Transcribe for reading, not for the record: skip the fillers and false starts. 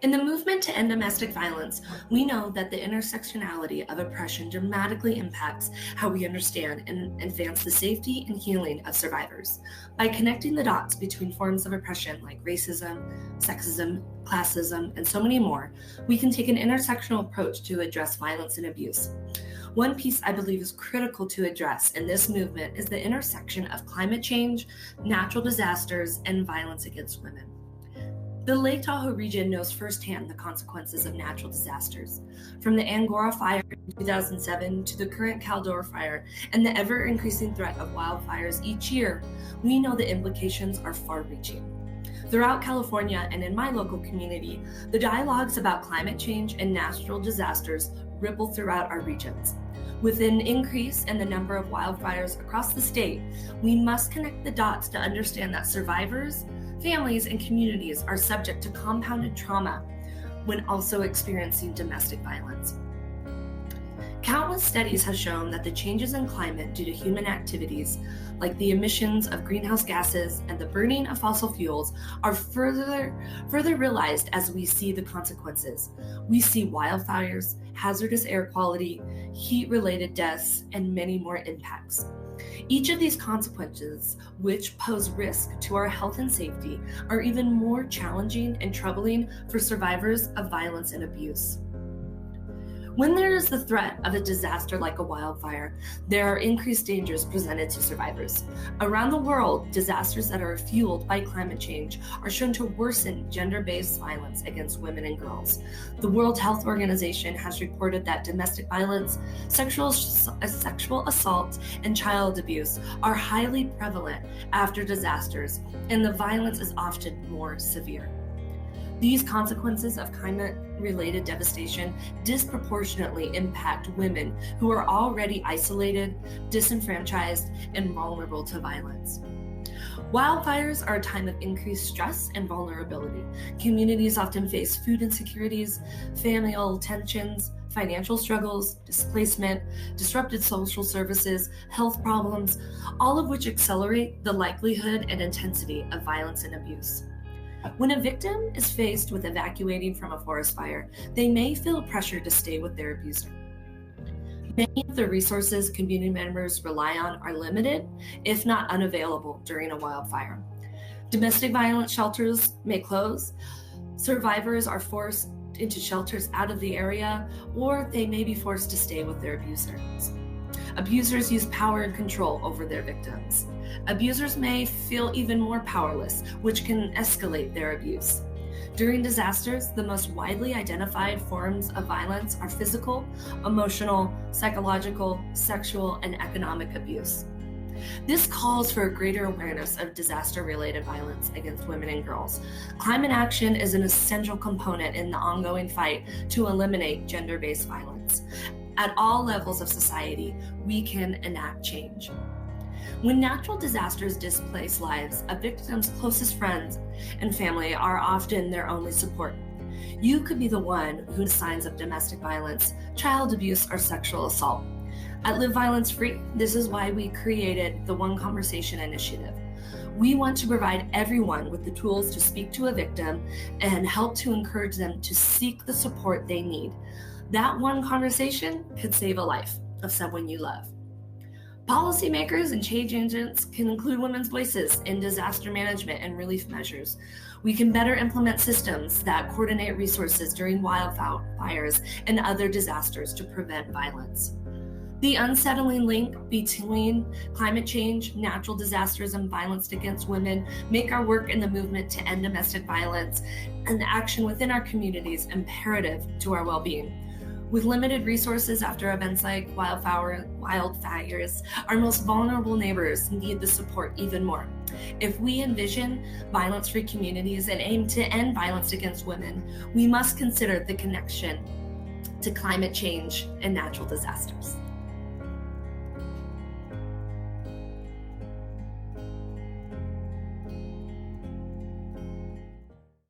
In the movement to end domestic violence, we know that the intersectionality of oppression dramatically impacts how we understand and advance the safety and healing of survivors. By connecting the dots between forms of oppression like racism, sexism, classism, and so many more, we can take an intersectional approach to address violence and abuse. One piece I believe is critical to address in this movement is the intersection of climate change, natural disasters, and violence against women. The Lake Tahoe region knows firsthand the consequences of natural disasters. From the Angora fire in 2007 to the current Caldor fire and the ever-increasing threat of wildfires each year, we know the implications are far-reaching. Throughout California and in my local community, the dialogues about climate change and natural disasters ripple throughout our regions. With an increase in the number of wildfires across the state, we must connect the dots to understand that survivors, families, and communities are subject to compounded trauma when also experiencing domestic violence. Countless studies have shown that the changes in climate due to human activities, like the emissions of greenhouse gases and the burning of fossil fuels, are further realized as we see the consequences. We see wildfires, hazardous air quality, heat-related deaths, and many more impacts. Each of these consequences, which pose risk to our health and safety, are even more challenging and troubling for survivors of violence and abuse. When there is the threat of a disaster like a wildfire, there are increased dangers presented to survivors. Around the world, disasters that are fueled by climate change are shown to worsen gender-based violence against women and girls. The World Health Organization has reported that domestic violence, sexual assault, and child abuse are highly prevalent after disasters, and the violence is often more severe. These consequences of climate-related devastation disproportionately impact women who are already isolated, disenfranchised, and vulnerable to violence. Wildfires are a time of increased stress and vulnerability. Communities often face food insecurities, familial tensions, financial struggles, displacement, disrupted social services, health problems, all of which accelerate the likelihood and intensity of violence and abuse. When a victim is faced with evacuating from a forest fire, they may feel pressure to stay with their abuser. Many of the resources community members rely on are limited, if not unavailable, during a wildfire. Domestic violence shelters may close, survivors are forced into shelters out of the area, or they may be forced to stay with their abusers. Abusers use power and control over their victims. Abusers may feel even more powerless, which can escalate their abuse. During disasters, the most widely identified forms of violence are physical, emotional, psychological, sexual, and economic abuse. This calls for a greater awareness of disaster-related violence against women and girls. Climate action is an essential component in the ongoing fight to eliminate gender-based violence. At all levels of society, we can enact change. When natural disasters displace lives, a victim's closest friends and family are often their only support. You could be the one who signs of domestic violence, child abuse, or sexual assault. At Live Violence Free, this is why we created the One Conversation Initiative. We want to provide everyone with the tools to speak to a victim and help to encourage them to seek the support they need. That one conversation could save a life of someone you love. Policymakers and change agents can include women's voices in disaster management and relief measures. We can better implement systems that coordinate resources during wildfires and other disasters to prevent violence. The unsettling link between climate change, natural disasters, and violence against women make our work in the movement to end domestic violence and action within our communities imperative to our well-being. With limited resources after events like wildfires, our most vulnerable neighbors need the support even more. If we envision violence-free communities and aim to end violence against women, we must consider the connection to climate change and natural disasters.